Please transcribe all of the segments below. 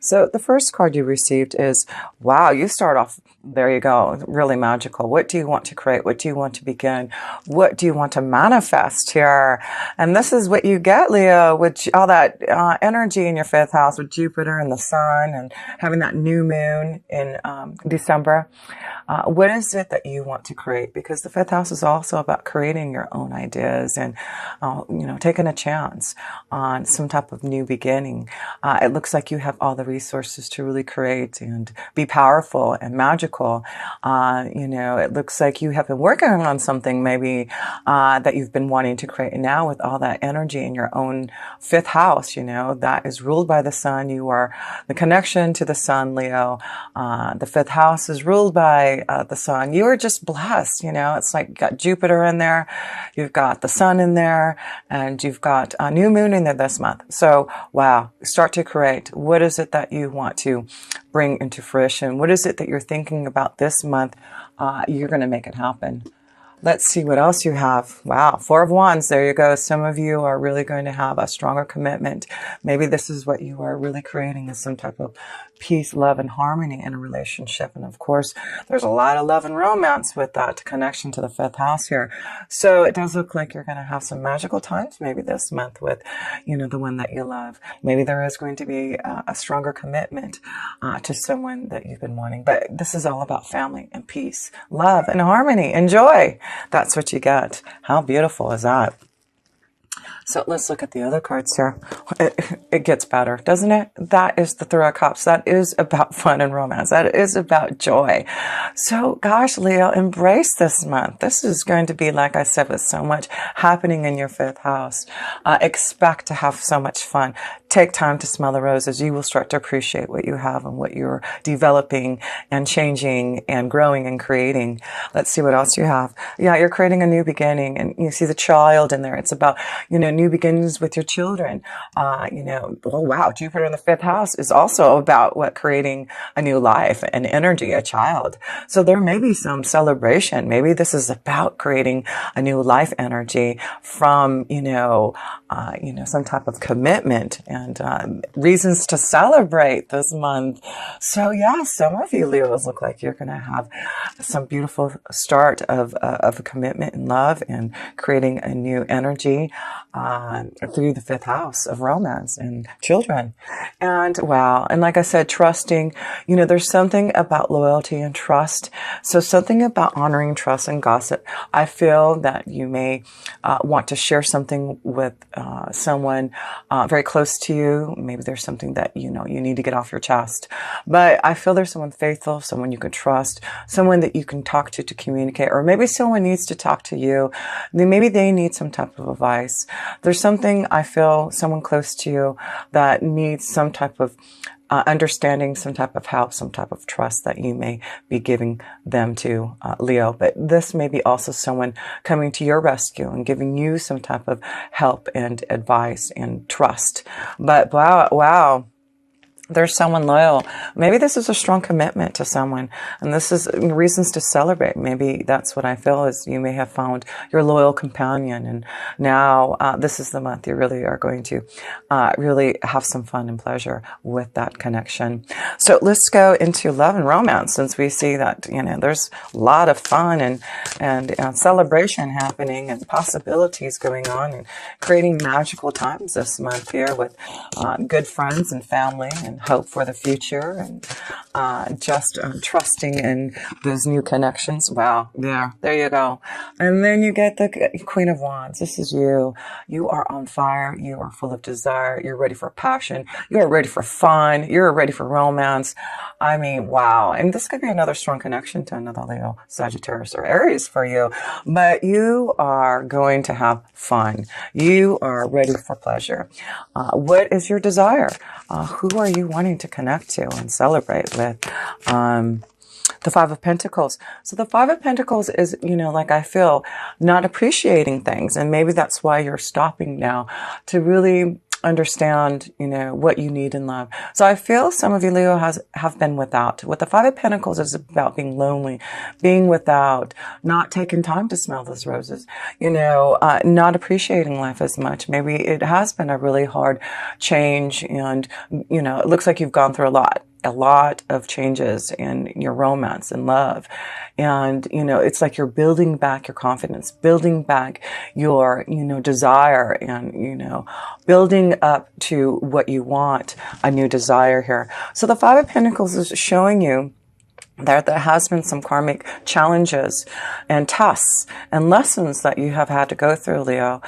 So the first card you received is, wow, you start off, there you go, really magical. What do you want to create? What do you want to begin? What do you want to manifest here? And this is what you get, Leo, with all that energy in your fifth house with Jupiter and the sun and having that new moon in December. What is it that you want to create? Because the fifth house is also about creating your own ideas and, taking a chance on some type of new beginning. It looks like you have all the resources to really create and be powerful and magical. It looks like you have been working on something maybe that you've been wanting to create. And now with all that energy in your own fifth house, that is ruled by the sun. You are the connection to the sun, Leo. The fifth house is ruled by the sun. You are just blessed. It's like you got Jupiter in there, you've got the sun in there, and you've got a new moon in there this month. So, wow, start to create. What is it that you want to bring into fruition? What is it that you're thinking about this month? You're going to make it happen. Let's see what else you have. Wow, Four of Wands. There you go. Some of you are really going to have a stronger commitment. Maybe this is what you are really creating, is some type of peace, love, and harmony in a relationship. And of course, there's a lot of love and romance with that connection to the fifth house here. So it does look like you're going to have some magical times maybe this month with, the one that you love. Maybe there is going to be a stronger commitment to someone that you've been wanting. But this is all about family and peace, love, and harmony and joy. That's what you get. How beautiful is that? So let's look at the other cards here. It gets better, doesn't it? That is the Three of Cups. That is about fun and romance. That is about joy. So gosh, Leo, embrace this month. This is going to be, like I said, with so much happening in your fifth house. Expect to have so much fun. Take time to smell the roses. You will start to appreciate what you have and what you're developing and changing and growing and creating. Let's see what else you have. Yeah, you're creating a new beginning, and you see the child in there. It's about, new beginnings with your children. Oh wow, Jupiter in the fifth house is also about creating a new life and energy, a child. So there may be some celebration. Maybe this is about creating a new life energy from, some type of commitment and reasons to celebrate this month. So yeah, some of you Leos look like you're going to have some beautiful start of a commitment and love and creating a new energy through the fifth house of romance and children. And wow. And like I said, trusting, there's something about loyalty and trust. So something about honoring trust and gossip. I feel that you may want to share something with someone very close to you. Maybe there's something that, you need to get off your chest. But I feel there's someone faithful, someone you can trust, someone that you can talk to communicate, or maybe someone needs to talk to you. Maybe they need some type of advice. There's something, I feel, someone close to you that needs some type of understanding, some type of help, some type of trust that you may be giving them to, Leo. But this may be also someone coming to your rescue and giving you some type of help and advice and trust. But wow. There's someone loyal. Maybe this is a strong commitment to someone, and this is reasons to celebrate. Maybe that's what I feel is you may have found your loyal companion, and now this is the month you really are going to really have some fun and pleasure with that connection. So let's go into love and romance, since we see that there's a lot of fun and celebration happening and possibilities going on and creating magical times this month here with good friends and family and hope for the future and just trusting in those new connections. Wow. Yeah, there you go. And then you get the Queen of Wands. This is you. You are on fire. You are full of desire. You're ready for passion. You're ready for fun. You're ready for romance. I mean, wow. And this could be another strong connection to another Leo, Sagittarius, or Aries for you. But you are going to have fun. You are ready for pleasure. What is your desire? Who are you wanting to connect to and celebrate with? The Five of Pentacles. So the Five of Pentacles is, like I feel, not appreciating things. And maybe that's why you're stopping now to really understand, what you need in love. So I feel some of you, Leo, have been without. With the Five of Pentacles, it's about being lonely, being without, not taking time to smell those roses, not appreciating life as much. Maybe it has been a really hard change, and, it looks like you've gone through a lot of changes in your romance and love. And, it's like you're building back your confidence, building back your, desire, and, building up to what you want, a new desire here. So the Five of Pentacles is showing you that there has been some karmic challenges and tests and lessons that you have had to go through, Leo,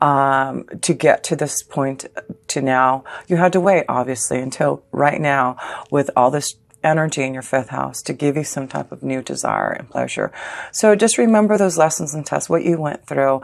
to get to this point to now. You had to wait, obviously, until right now with all this energy in your fifth house to give you some type of new desire and pleasure. So just remember those lessons and tests, what you went through,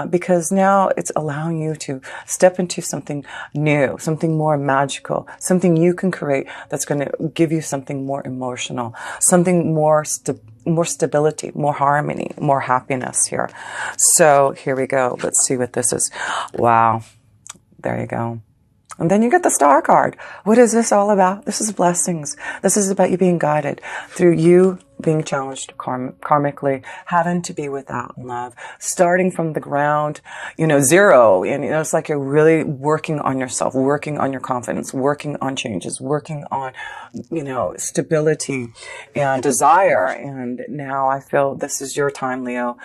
because now it's allowing you to step into something new, something more magical, something you can create that's going to give you something more emotional, something more stability, more harmony, more happiness here. So here we go. Let's see what this is. Wow. There you go. And then you get the Star card. What is this all about? This is blessings. This is about you being guided through you being challenged karmically, having to be without love, starting from the ground, zero. And, it's like you're really working on yourself, working on your confidence, working on changes, working on, stability and desire. And now I feel this is your time, Leo,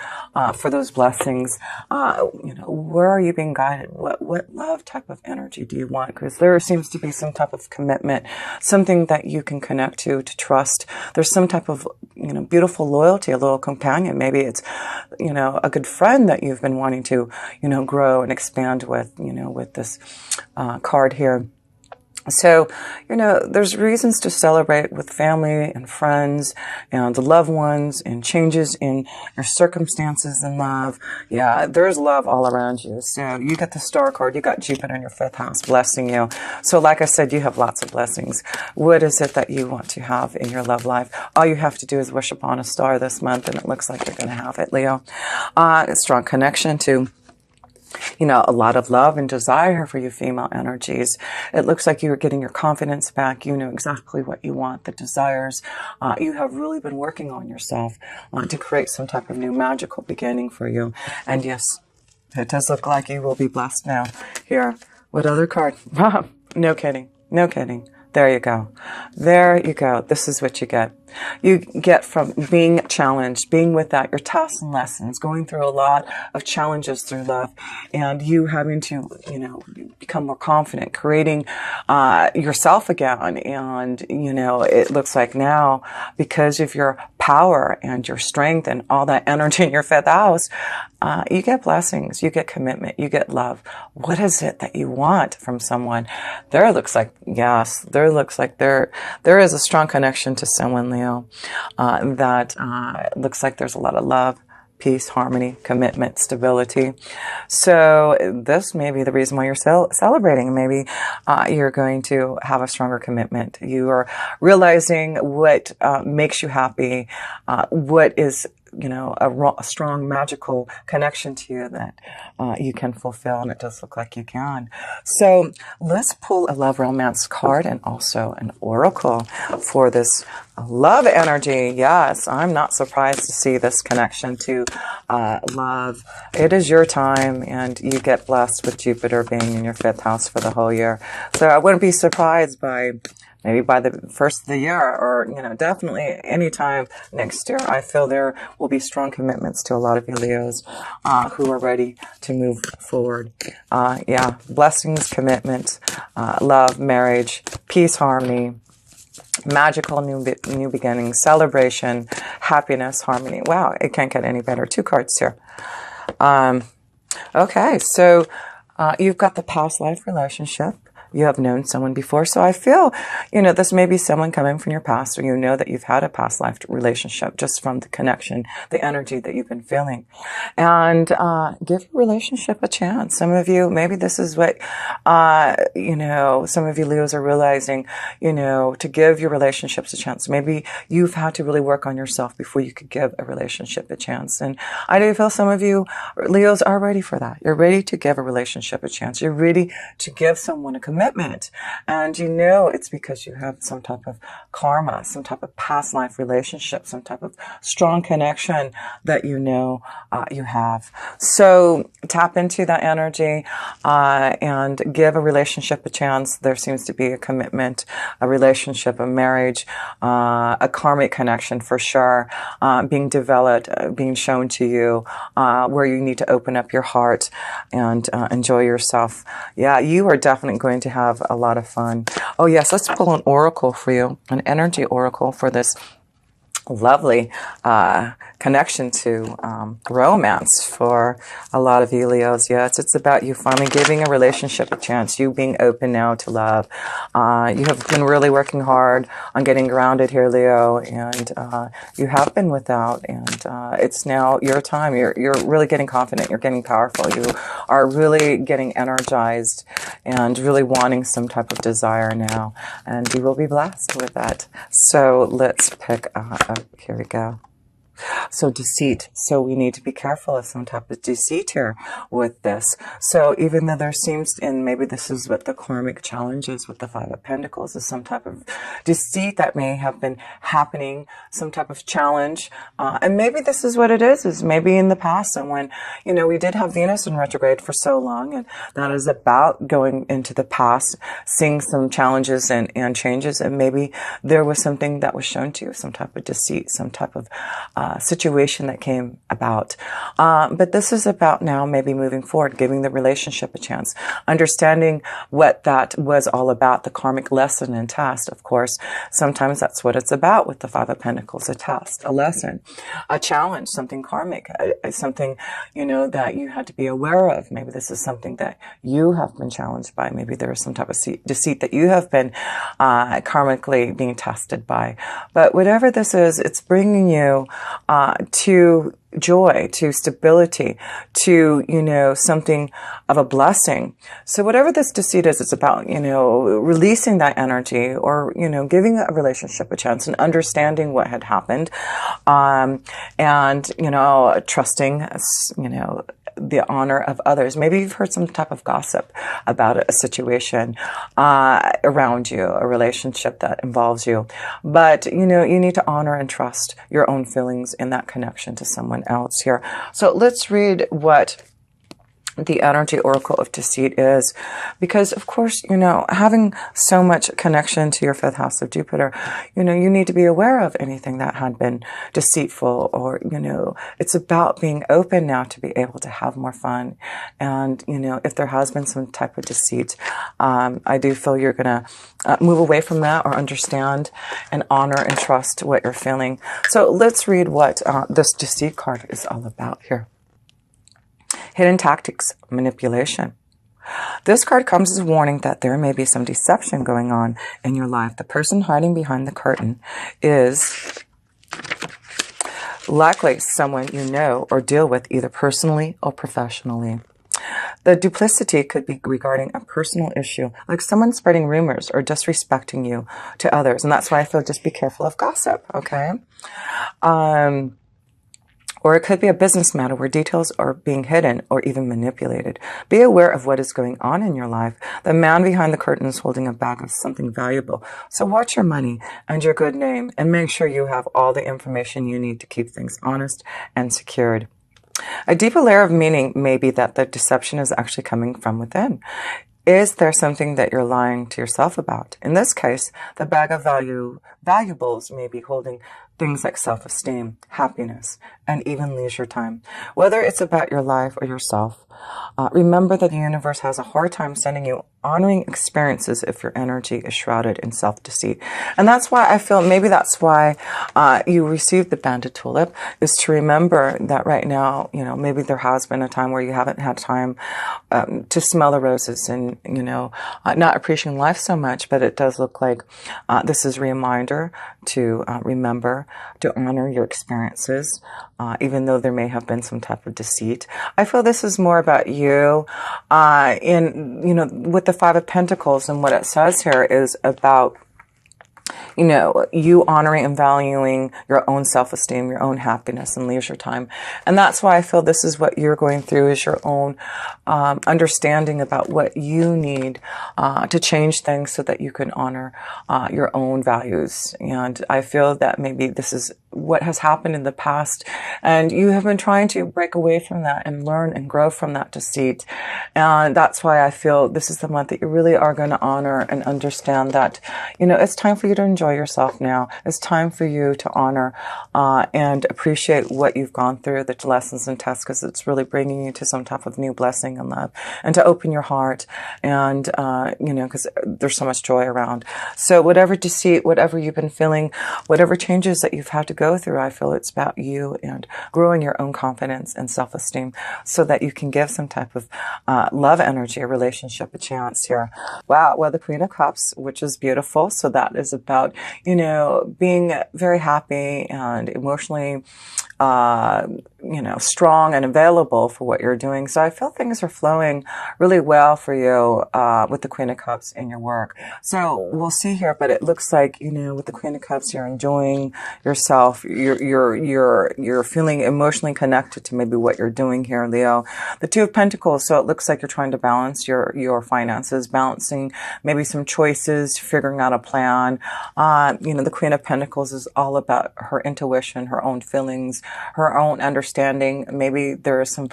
for those blessings. Where are you being guided? What love type of energy do you want? Because there seems to be some type of commitment, something that you can connect to trust. There's some type of, beautiful loyalty, a little companion. Maybe it's, a good friend that you've been wanting to, grow and expand with, with this card here. So, there's reasons to celebrate with family and friends and loved ones and changes in your circumstances in love. Yeah, there's love all around you. So you got the Star card. You got Jupiter in your fifth house blessing you. So like I said, you have lots of blessings. What is it that you want to have in your love life? All you have to do is wish upon a star this month, and it looks like you're going to have it, Leo. A strong connection to a lot of love and desire for you female energies. It looks like you're getting your confidence back. You know exactly what you want, the desires. You have really been working on yourself to create some type of new magical beginning for you. And yes, it does look like you will be blessed now. Here, what other card? No kidding. No kidding. There you go. There you go. This is what you get. You get from being challenged, being without your tests and lessons, going through a lot of challenges through love, and you having to, become more confident, creating yourself again. And, it looks like now, because of your power and your strength and all that energy in your fifth house, you get blessings, you get commitment, you get love. What is it that you want from someone? There looks like there is a strong connection to someone, Leo, that looks like there's a lot of love, peace, harmony, commitment, stability. So this may be the reason why you're celebrating. Maybe you're going to have a stronger commitment. You are realizing what makes you happy, what is a strong magical connection to you that you can fulfill, and it does look like you can. So let's pull a love romance card and also an oracle for this love energy. Yes, I'm not surprised to see this connection to love. It is your time, and you get blessed with Jupiter being in your fifth house for the whole year. So I wouldn't be surprised maybe by the first of the year, or, definitely anytime next year. I feel there will be strong commitments to a lot of you Leos who are ready to move forward. Blessings, commitment, love, marriage, peace, harmony, magical new beginnings, celebration, happiness, harmony. Wow, it can't get any better. 2 cards here. Okay, so you've got the past life relationship. you have known someone before. So I feel, you know, this may be someone coming from your past, or you know that you've had a past life relationship just from the connection, the energy that you've been feeling. And give your relationship a chance. Some of you, maybe this is what, you know, some of you Leos are realizing, you know, to give your relationships a chance. Maybe you've had to really work on yourself before you could give a relationship a chance. And I do feel some of you Leos are ready for that. You're ready to give a relationship a chance. You're ready to give someone a commitment. And you know it's because you have some type of karma, some type of past life relationship, some type of strong connection that you know you have. So tap into that energy and give a relationship a chance. There seems to be a commitment, a relationship, a marriage, a karmic connection for sure, being developed, being shown to you, where you need to open up your heart and enjoy yourself. Yeah, you are definitely going to have a lot of fun. Oh yes, let's pull an oracle for you, an energy oracle for this lovely connection to romance for a lot of you Leos. Yes, it's about you finally giving a relationship a chance, you being open now to love. You have been really working hard on getting grounded here, Leo, and you have been without, and it's now your time. You're really getting confident, you're getting powerful, you are really getting energized and really wanting some type of desire now, and you will be blessed with that. So let's pick up. Here we go. So deceit. So we need to be careful of some type of deceit here with this. So even though there seems, and maybe this is what the karmic challenge is with the Five of Pentacles, is some type of deceit that may have been happening, some type of challenge. And maybe this is what it is maybe in the past someone, you know, we did have Venus in retrograde for so long, and that is about going into the past, seeing some challenges and changes, and maybe there was something that was shown to you, some type of deceit, some type of situation that came about. But this is about now maybe moving forward, giving the relationship a chance, understanding what that was all about, the karmic lesson and test. Of course, sometimes that's what it's about with the Five of Pentacles, a test, a lesson, a challenge, something karmic, something, you know, that you had to be aware of. Maybe this is something that you have been challenged by. Maybe there is some type of deceit that you have been karmically being tested by. But whatever this is, it's bringing you to joy, to stability, to, you know, something of a blessing. So whatever this deceit is, it's about, you know, releasing that energy, or, you know, giving a relationship a chance and understanding what had happened. And, you know, trusting, you know, the honor of others. Maybe you've heard some type of gossip about a situation around you, a relationship that involves you. But, you know, you need to honor and trust your own feelings in that connection to someone else here. So let's read what the energy oracle of deceit is, because of course, you know, having so much connection to your fifth house of Jupiter, you know, you need to be aware of anything that had been deceitful, or, you know, it's about being open now to be able to have more fun. And, you know, if there has been some type of deceit, I do feel you're going to move away from that, or understand and honor and trust what you're feeling. So let's read what this deceit card is all about here. Hidden tactics, manipulation. This card comes as a warning that there may be some deception going on in your life. The person hiding behind the curtain is likely someone you know or deal with, either personally or professionally. The duplicity could be regarding a personal issue, like someone spreading rumors or disrespecting you to others. And that's why I feel just be careful of gossip, okay? Or it could be a business matter where details are being hidden or even manipulated. Be aware of what is going on in your life. The man behind the curtain is holding a bag of something valuable. So watch your money and your good name, and make sure you have all the information you need to keep things honest and secured. A deeper layer of meaning may be that the deception is actually coming from within. Is there something that you're lying to yourself about? In this case, the bag of valuables may be holding things like self-esteem, happiness, and even leisure time. Whether it's about your life or yourself, remember that the universe has a hard time sending you honoring experiences if your energy is shrouded in self-deceit. And that's why I feel maybe that's why you received the banded tulip, is to remember that right now, maybe there has been a time where you haven't had time to smell the roses and, not appreciating life so much, but it does look like this is a reminder to remember to honor your experiences, even though there may have been some type of deceit. I feel this is more about you with the Five of Pentacles, and what it says here is about you honoring and valuing your own self-esteem, your own happiness and leisure time. And that's why I feel this is what you're going through, is your own understanding about what you need to change things so that you can honor your own values. And I feel that maybe this is what has happened in the past, and you have been trying to break away from that and learn and grow from that deceit. And that's why I feel this is the month that you really are going to honor and understand that, it's time for you to enjoy yourself now. It's time for you to honor and appreciate what you've gone through, the lessons and tests, because it's really bringing you to some type of new blessing and love, and to open your heart, and because there's so much joy around. So whatever deceit, whatever you've been feeling, whatever changes that you've had to go through, I feel it's about you and growing your own confidence and self-esteem so that you can give some type of love energy, a relationship, a chance here. Wow. Well, the Queen of Cups, which is beautiful. So that is about, being very happy and emotionally, strong and available for what you're doing. So I feel things are flowing really well for you with the Queen of Cups in your work. So we'll see here, but it looks like, with the Queen of Cups, you're enjoying yourself. You're feeling emotionally connected to maybe what you're doing here, Leo. The Two of Pentacles, so it looks like you're trying to balance your finances, balancing maybe some choices, figuring out a plan. The Queen of Pentacles is all about her intuition, her own feelings, her own understanding. Maybe there are some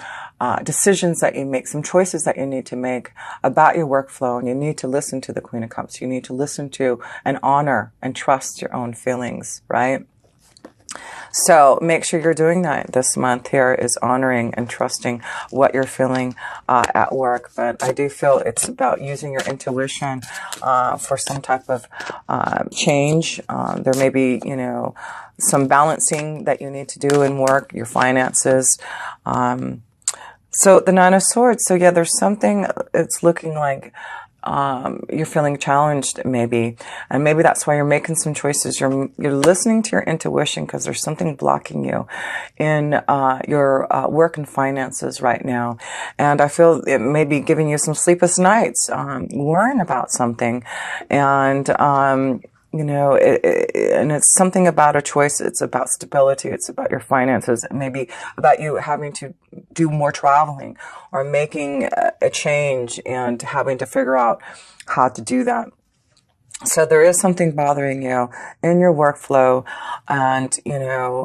decisions that you make, some choices that you need to make about your workflow, and you need to listen to the Queen of Cups. You need to listen to and honor and trust your own feelings, right? So make sure you're doing that this month here, is honoring and trusting what you're feeling at work. But I do feel it's about using your intuition for some type of change. There may be, some balancing that you need to do in work, your finances. So the Nine of Swords. So yeah, there's something, it's looking like you're feeling challenged maybe, and maybe that's why you're making some choices. You're listening to your intuition because there's something blocking you in your work and finances right now, and I feel it may be giving you some sleepless nights, worrying about something, and and it's something about a choice. It's about stability. It's about your finances. It may be about you having to do more traveling or making a change and having to figure out how to do that. So there is something bothering you in your workflow, and,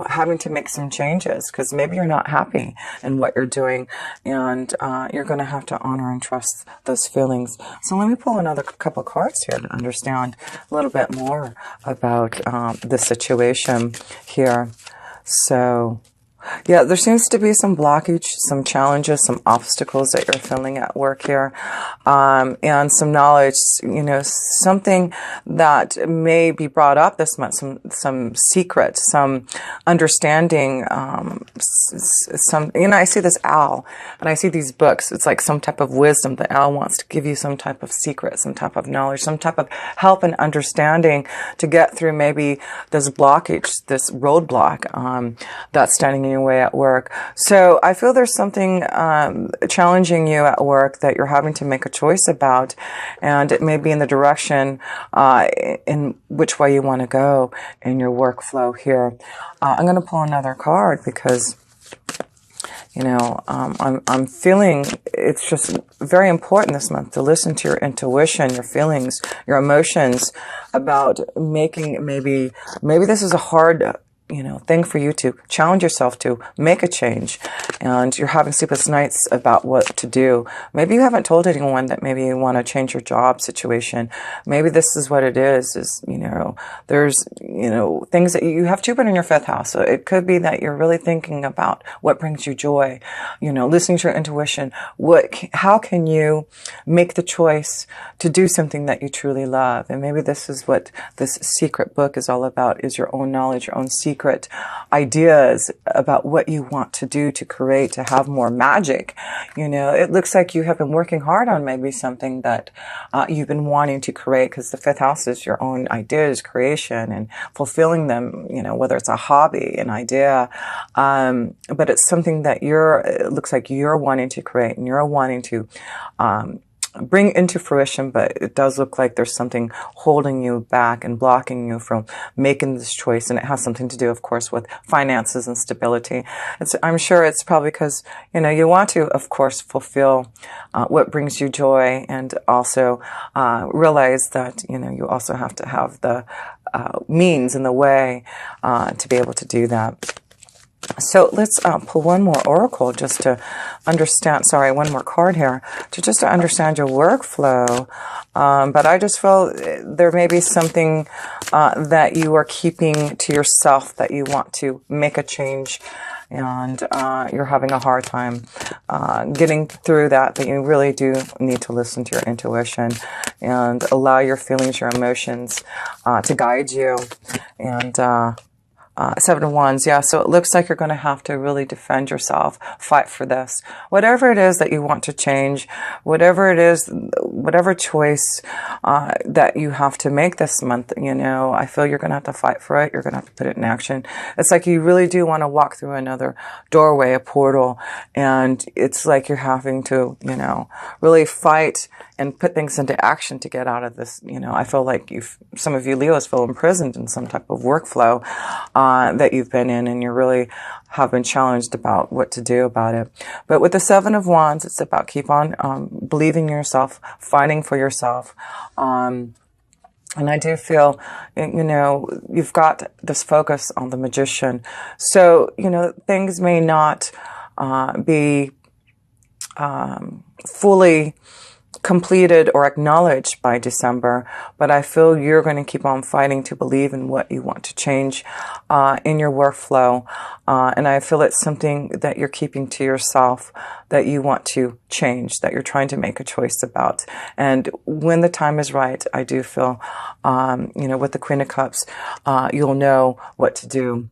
having to make some changes because maybe you're not happy in what you're doing, and you're going to have to honor and trust those feelings. So let me pull another couple cards here to understand a little bit more about the situation here. So yeah, there seems to be some blockage, some challenges, some obstacles that you're feeling at work here, and some knowledge, something that may be brought up this month, some secret, some understanding, I see this owl, and I see these books. It's like some type of wisdom. The owl wants to give you some type of secret, some type of knowledge, some type of help and understanding to get through maybe this blockage, this roadblock, that's standing in your way at work. So I feel there's something challenging you at work that you're having to make a choice about, and it may be in the direction in which way you want to go in your workflow here. I'm going to pull another card because I'm feeling it's just very important this month to listen to your intuition, your feelings, your emotions about making maybe this is a hard thing for you to challenge yourself to make a change, and you're having sleepless nights about what to do. Maybe you haven't told anyone that maybe you want to change your job situation. Maybe this is what it is, there's, things that you have Jupiter in your fifth house. So it could be that you're really thinking about what brings you joy, listening to your intuition. How can you make the choice to do something that you truly love? And maybe this is what this secret book is all about, is your own knowledge, your own secret ideas about what you want to do, to create, to have more magic. It looks like you have been working hard on maybe something that you've been wanting to create, because the fifth house is your own ideas, creation, and fulfilling them, whether it's a hobby, an idea, but it's something that it looks like you're wanting to create and you're wanting to bring into fruition, but it does look like there's something holding you back and blocking you from making this choice. And it has something to do, of course, with finances and stability. I'm sure it's probably because, you want to, of course, fulfill what brings you joy, and also realize that, you also have to have the means and the way to be able to do that. So let's pull one more oracle just to understand, one more card here, just to understand your workflow. But I just feel there may be something that you are keeping to yourself, that you want to make a change, and you're having a hard time getting through that you really do need to listen to your intuition and allow your feelings, your emotions to guide you. And Seven of Wands, yeah. So it looks like you're going to have to really defend yourself, fight for this. Whatever it is that you want to change, whatever it is, whatever choice that you have to make this month, I feel you're going to have to fight for it. You're going to have to put it in action. It's like you really do want to walk through another doorway, a portal, and it's like you're having to, really fight and put things into action to get out of this. I feel like some of you Leos feel imprisoned in some type of workflow that you've been in, and you really have been challenged about what to do about it. But with the Seven of Wands, it's about keep on believing in yourself, fighting for yourself. And I do feel, you've got this focus on the Magician. So, things may not be fully completed or acknowledged by December, but I feel you're going to keep on fighting to believe in what you want to change in your workflow. And I feel it's something that you're keeping to yourself, that you want to change, that you're trying to make a choice about. And when the time is right, I do feel, with the Queen of Cups, you'll know what to do.